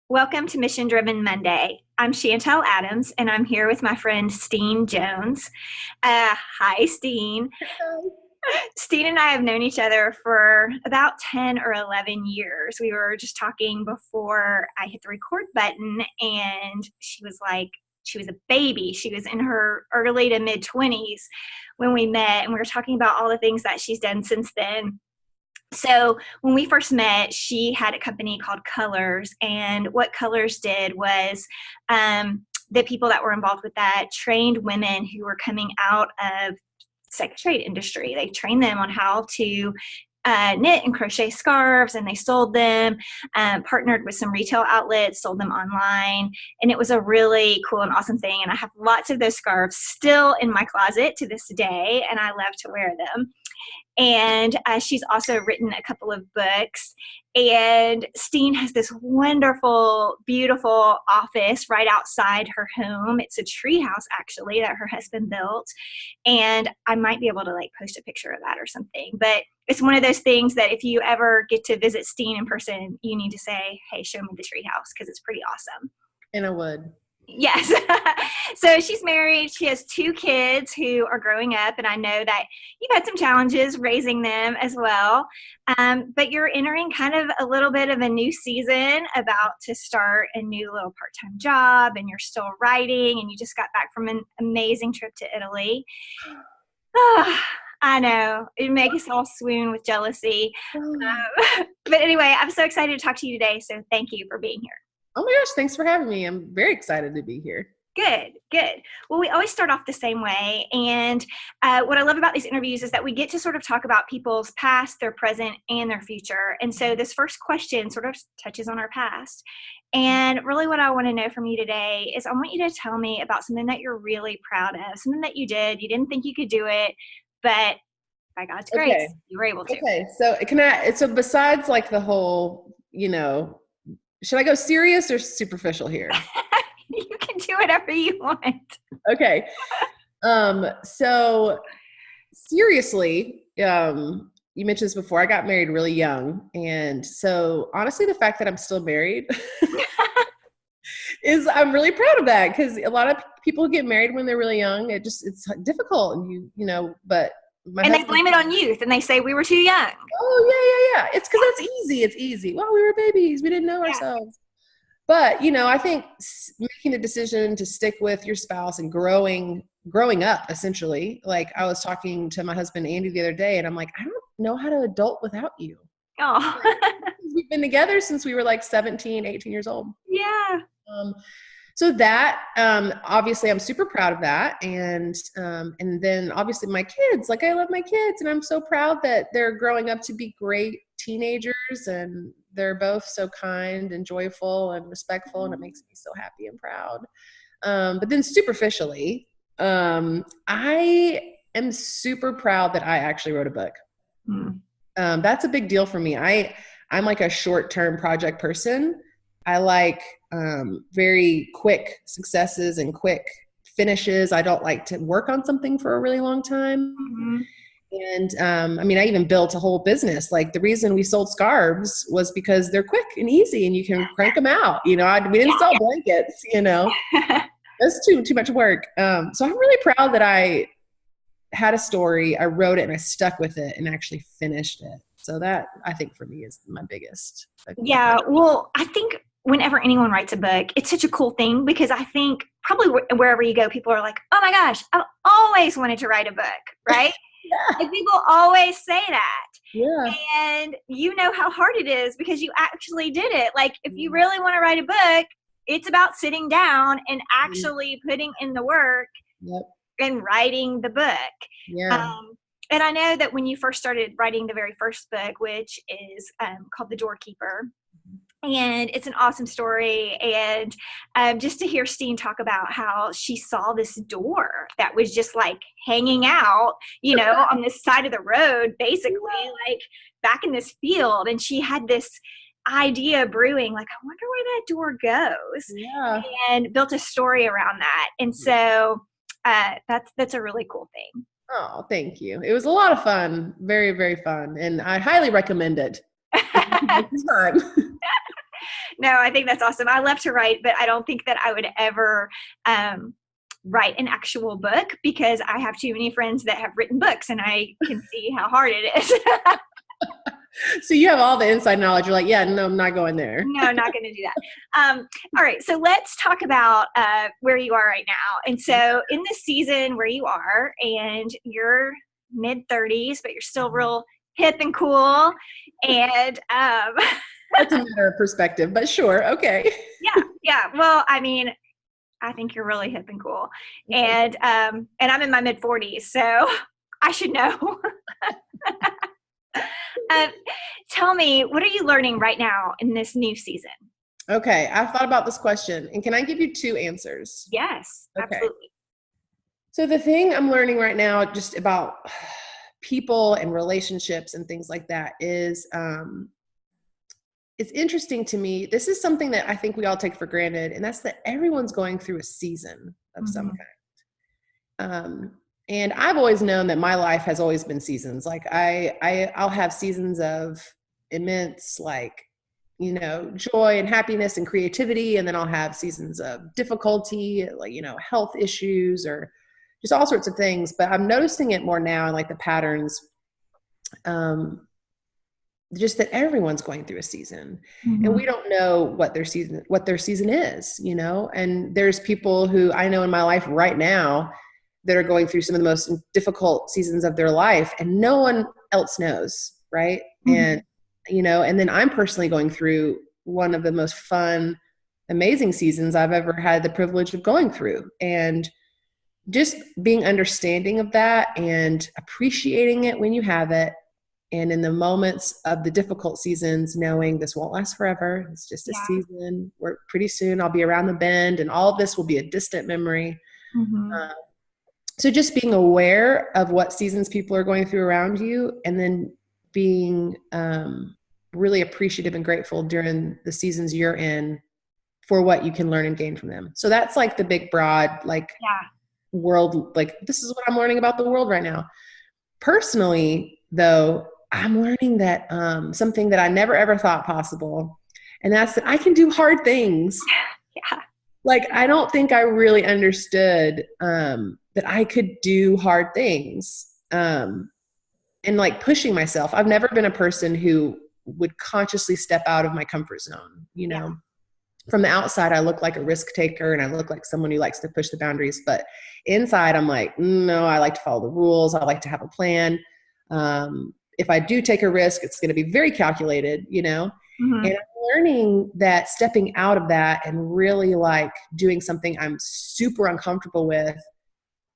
Welcome to Mission Driven Monday. I'm Chantel Adams, and I'm here with my friend Steen Jones. Hi, Steen. Steen and I have known each other for about 10 or 11 years. We were just talking before I hit the record button, and she was a baby. She was in her early to mid 20s when we met, and we were talking about all the things that she's done since then. So when we first met, she had a company called Colors, and what Colors did was the people that were involved with that trained women who were coming out of second trade industry. They trained them on how to knit and crochet scarves, and they sold them, partnered with some retail outlets, sold them online, and it was a really cool and awesome thing. And I have lots of those scarves still in my closet to this day, and I love to wear them. And she's also written a couple of books. And Steen has this wonderful, beautiful office right outside her home. It's a treehouse, actually, that her husband built. And I might be able to post a picture of that or something. But it's one of those things that if you ever get to visit Steen in person, you need to say, hey, show me the treehouse, because it's pretty awesome. And I would. Yes. So she's married. She has 2 kids who are growing up, and I know that you've had some challenges raising them as well. But you're entering kind of a little bit of a new season, about to start a new little part-time job, and you're still writing, and you just got back from an amazing trip to Italy. Oh, I know. It makes us all swoon with jealousy. But anyway, I'm so excited to talk to you today, so thank you for being here. Oh my gosh, thanks for having me. I'm very excited to be here. Good. Well, we always start off the same way. And what I love about these interviews is that we get to sort of talk about people's past, their present, and their future. And so this first question sort of touches on our past. And really what I want to know from you today is I want you to tell me about something that you're really proud of, something that you did. You didn't think you could do it, but by God's grace, you were able to. Okay, so besides the whole, should I go serious or superficial here? You can do whatever you want. Okay. So seriously, you mentioned this before, I got married really young. And so honestly, the fact that I'm still married I'm really proud of that, because a lot of people get married when they're really young. It's difficult, and but they blame it on youth, and they say we were too young. Oh, yeah. It's because that's easy. It's easy. Well, we were babies. We didn't know ourselves. But, I think making the decision to stick with your spouse and growing up, essentially, I was talking to my husband, Andy, the other day, and I'm like, I don't know how to adult without you. Oh, we've been together since we were 17, 18 years old. Yeah. So that, obviously I'm super proud of that. And then obviously my kids, I love my kids, and I'm so proud that they're growing up to be great teenagers, and they're both so kind and joyful and respectful. And it makes me so happy and proud. But then superficially, I am super proud that I actually wrote a book. That's a big deal for me. I'm a short-term project person. I like very quick successes and quick finishes. I don't like to work on something for a really long time. Mm-hmm. And I even built a whole business. The reason we sold scarves was because they're quick and easy, and you can crank them out. We didn't sell blankets. That's too much work. So I'm really proud that I had a story, I wrote it, and I stuck with it and actually finished it. So that, I think, for me is my biggest. Yeah. Well, I think whenever anyone writes a book, it's such a cool thing, because I think probably wherever you go, people are like, oh my gosh, I've always wanted to write a book, right? Yeah. And people always say that. Yeah. And you know how hard it is, because you actually did it. If you really want to write a book, it's about sitting down and actually putting in the work. Yep. And writing the book. Yeah. And I know that when you first started writing the very first book, which is called The Doorkeeper, and it's an awesome story. And just to hear Steen talk about how she saw this door that was just hanging out, on this side of the road, basically, back in this field. And she had this idea brewing, I wonder where that door goes. Yeah. And built a story around that. And so that's a really cool thing. Oh, thank you. It was a lot of fun. Very, very fun. And I highly recommend it. No, I think that's awesome. I love to write, but I don't think that I would ever write an actual book because I have too many friends that have written books and I can see how hard it is. So you have all the inside knowledge. You're like, yeah, no, I'm not going there. No, not going to do that. All right. So let's talk about where you are right now. And so in this season where you are and you're mid 30s, but you're still real hip and cool. And that's a matter of perspective, but sure. Okay. Yeah. Well, I mean, I think you're really hip and cool. And I'm in my mid 40s, so I should know. Tell me, what are you learning right now in this new season? Okay, I've thought about this question, and can I give you two answers? Yes, okay. Absolutely. So the thing I'm learning right now just about people and relationships and things like that is it's interesting to me. This is something that I think we all take for granted, and that's that everyone's going through a season of some kind. And I've always known that my life has always been seasons. Like I'll have seasons of immense, like, you know, joy and happiness and creativity. And then I'll have seasons of difficulty, like, you know, health issues or just all sorts of things. But I'm noticing it more now, and like the patterns, just that everyone's going through a season, and we don't know what their season is, you know. And there's people who I know in my life right now that are going through some of the most difficult seasons of their life, and no one else knows, right? And, you know, and then I'm personally going through one of the most fun, amazing seasons I've ever had the privilege of going through. And just being understanding of that and appreciating it when you have it. And in the moments of the difficult seasons, knowing this won't last forever. It's just a season. We're pretty soon I'll be around the bend, and all of this will be a distant memory. So just being aware of what seasons people are going through around you, and then being really appreciative and grateful during the seasons you're in for what you can learn and gain from them. So that's like the big, broad, like world, like this is what I'm learning about the world right now. Personally, though, I'm learning that something that I never, ever thought possible, and that's that I can do hard things. Like, I don't think I really understood that I could do hard things and like pushing myself. I've never been a person who would consciously step out of my comfort zone. You know, from the outside, I look like a risk taker and I look like someone who likes to push the boundaries. But inside, I'm like, no, I like to follow the rules. I like to have a plan. If I do take a risk, it's going to be very calculated, you know? And I'm learning that stepping out of that and really like doing something I'm super uncomfortable with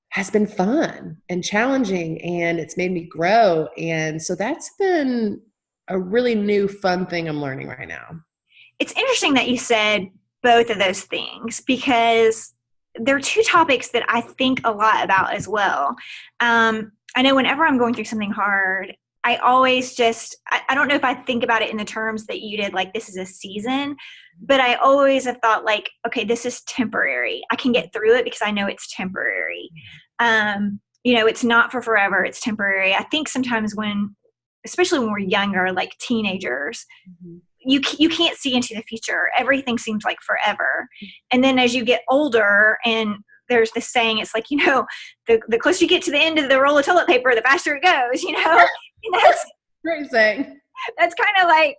has been fun and challenging, and it's made me grow. And so that's been a really new fun thing I'm learning right now. It's interesting that you said both of those things, because they're two topics that I think a lot about as well. I know whenever I'm going through something hard, I always I don't know if I think about it in the terms that you did, like this is a season, but I always have thought like, okay, this is temporary. I can get through it because I know it's temporary. You know, it's not for forever. It's temporary. I think sometimes especially when we're younger, like teenagers, you can't see into the future. Everything seems like forever. And then as you get older, and there's this saying, it's like, you know, the closer you get to the end of the roll of toilet paper, the faster it goes, you know? And that's great saying. That's kind of like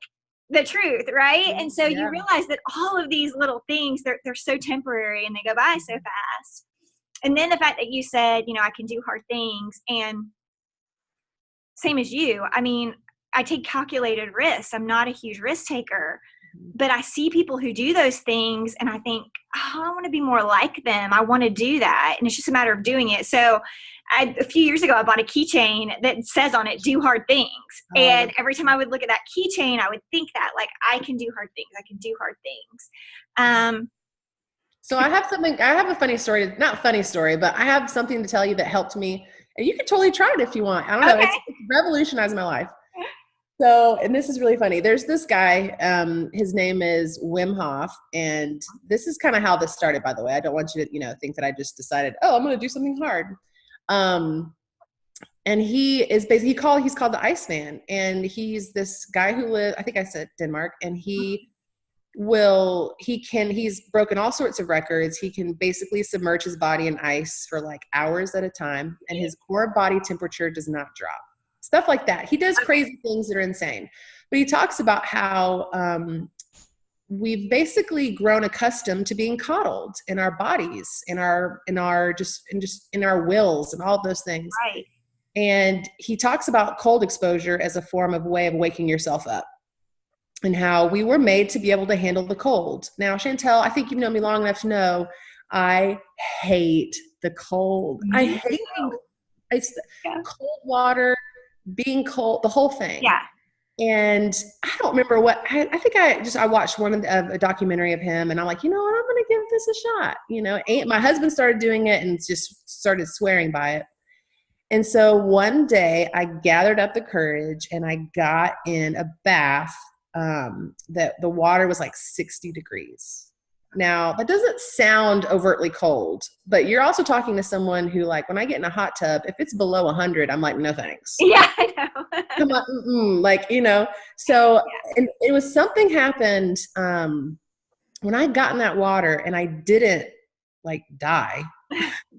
the truth, right? And so you realize that all of these little things, they're so temporary and they go by so fast. And then the fact that you said, you know, I can do hard things, and same as you, I mean, I take calculated risks. I'm not a huge risk taker, but I see people who do those things and I think, oh, I want to be more like them. I want to do that. And it's just a matter of doing it. So a few years ago, I bought a keychain that says on it, do hard things. And every time I would look at that keychain, I would think that, like, I can do hard things. I can do hard things. So I have a funny story, not funny story, but I have something to tell you that helped me. And you can totally try it if you want. I don't know. It's revolutionized my life. So, and this is really funny. There's this guy, his name is Wim Hof. And this is kind of how this started, by the way. I don't want you to, you know, think that I just decided, oh, I'm going to do something hard. And he is basically, he's called the Iceman. And he's this guy who lives, I think I said Denmark. And he he's broken all sorts of records. He can basically submerge his body in ice for like hours at a time, and his core body temperature does not drop. Stuff like that. He does crazy things that are insane. But he talks about how we've basically grown accustomed to being coddled in our bodies, in our wills and all those things. Right. And he talks about cold exposure as a way of waking yourself up, and how we were made to be able to handle the cold. Now, Chantel, I think you've known me long enough to know I hate the cold. I hate cold water, being cold, the whole thing. Yeah. And I don't remember I think I watched a documentary of him, and I'm like, you know what, I'm going to give this a shot. You know, my husband started doing it and just started swearing by it. And so one day I gathered up the courage and I got in a bath that the water was like 60 degrees. Now, that doesn't sound overtly cold, but you're also talking to someone who, like, when I get in a hot tub, if it's below 100, I'm like, no thanks. Yeah, I know. Come on, like, you know. So and it was something happened when I got in that water, and I didn't like die.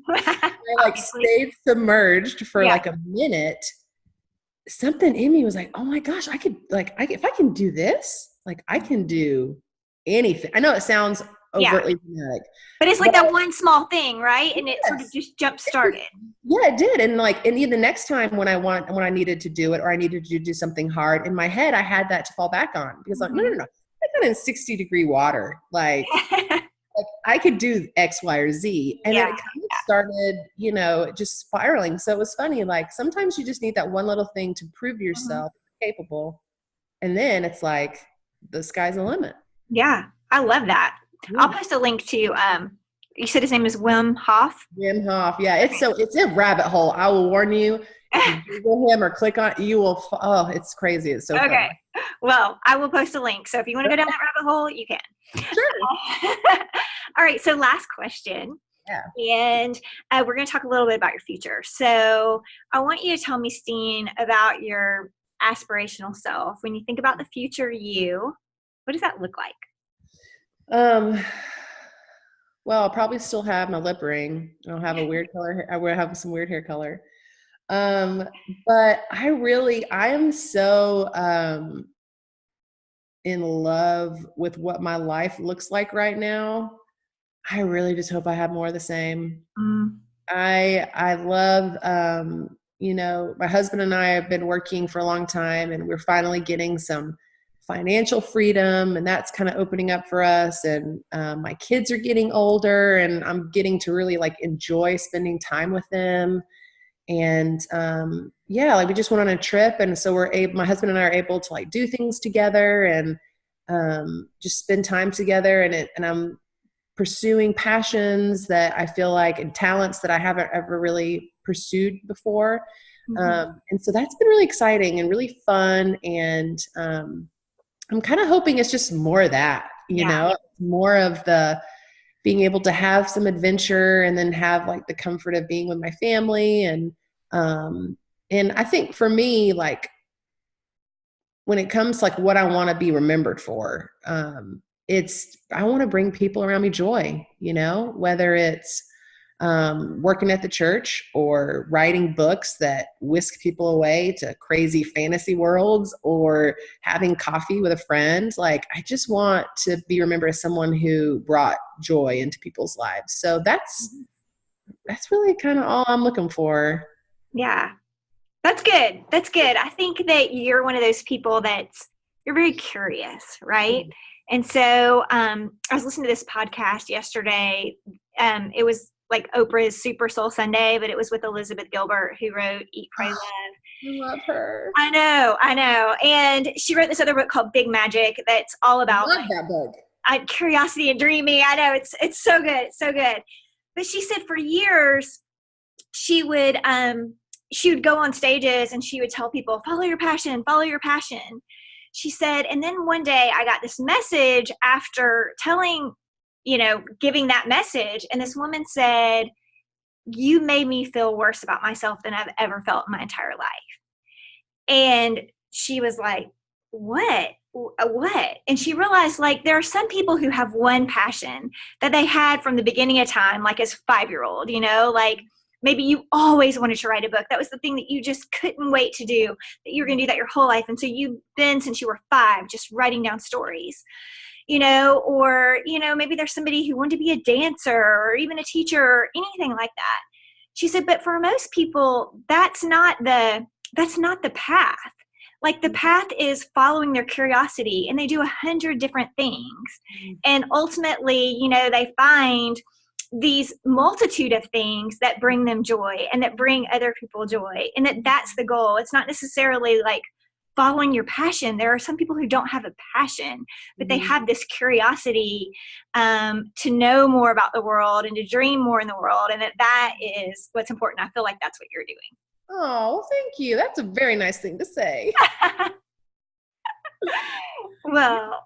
I like stayed submerged for like a minute. Something in me was like, oh my gosh, I could if I can do this, like I can do anything. I know it sounds overtly dramatic, but it's like that one small thing, right? And it sort of just jump started. Yeah, it did. And the next time when I needed to do it, or I needed to do something hard, in my head, I had that to fall back on, because like, no, I got in 60-degree water. Like, like I could do X, Y, or Z. And then it kind of started, just spiraling. So it was funny. Like, sometimes you just need that one little thing to prove yourself capable. And then it's like, the sky's the limit. Yeah. I love that. I'll post a link to, you said his name is Wim Hof? Wim Hof. Yeah. It's a rabbit hole. I will warn you. If you Google him or click on, you will, it's crazy. It's so okay. Fun. Well, I will post a link. So if you want to go down that rabbit hole, you can. Sure. All right. So last question. Yeah. And we're going to talk a little bit about your future. So I want you to tell me, Steen, about your aspirational self. When you think about the future you, what does that look like? Well, I'll probably still have my lip ring. I'll have a weird color. I will have some weird hair color. But I am so, in love with what my life looks like right now. I really just hope I have more of the same. I love, my husband and I have been working for a long time, and we're finally getting some financial freedom, and that's kind of opening up for us. And my kids are getting older, and I'm getting to really like enjoy spending time with them. And we just went on a trip, and so my husband and I are able to like do things together and just spend time together. And I'm pursuing passions that I feel like, and talents that I haven't ever really pursued before. And so that's been really exciting and really fun. And I'm kind of hoping it's just more of that, more of the being able to have some adventure, and then have like the comfort of being with my family. And I think for me, like, when it comes to like what I want to be remembered for, I want to bring people around me joy, whether it's working at the church, or writing books that whisk people away to crazy fantasy worlds, or having coffee with a friend. Like, I just want to be remembered as someone who brought joy into people's lives. So that's really kind of all I'm looking for. Yeah, that's good. That's good. I think that you're one of those people you're very curious, right? And so I was listening to this podcast yesterday. It was like Oprah's Super Soul Sunday, but it was with Elizabeth Gilbert, who wrote Eat, Pray, Love. I love her. I know. And she wrote this other book called Big Magic that's all about that book. Curiosity and dreaming. I know, it's so good. It's so good. But she said for years she would go on stages and she would tell people, follow your passion, follow your passion. She said, and then one day I got this message after giving that message. And this woman said, you made me feel worse about myself than I've ever felt in my entire life. And she was like, what? what? And she realized, like, there are some people who have one passion that they had from the beginning of time, like as 5-year-old, like maybe you always wanted to write a book. That was the thing that you just couldn't wait to do, that you were going to do that your whole life. And so you've been, since you were 5, just writing down stories, or, maybe there's somebody who wanted to be a dancer or even a teacher or anything like that. She said, but for most people, that's not the path. Like, the path is following their curiosity, and they do 100 different things. And ultimately, they find these multitude of things that bring them joy and that bring other people joy, and that's the goal. It's not necessarily like following your passion. There are some people who don't have a passion, but they have this curiosity to know more about the world and to dream more in the world, and that is what's important. I feel like that's what you're doing. Oh, thank you. That's a very nice thing to say. Well,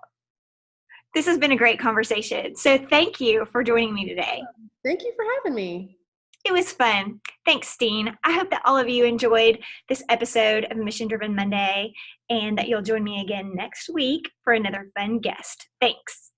this has been a great conversation. So thank you for joining me today. Thank you for having me. It was fun. Thanks, Steen. I hope that all of you enjoyed this episode of Mission Driven Monday, and that you'll join me again next week for another fun guest. Thanks.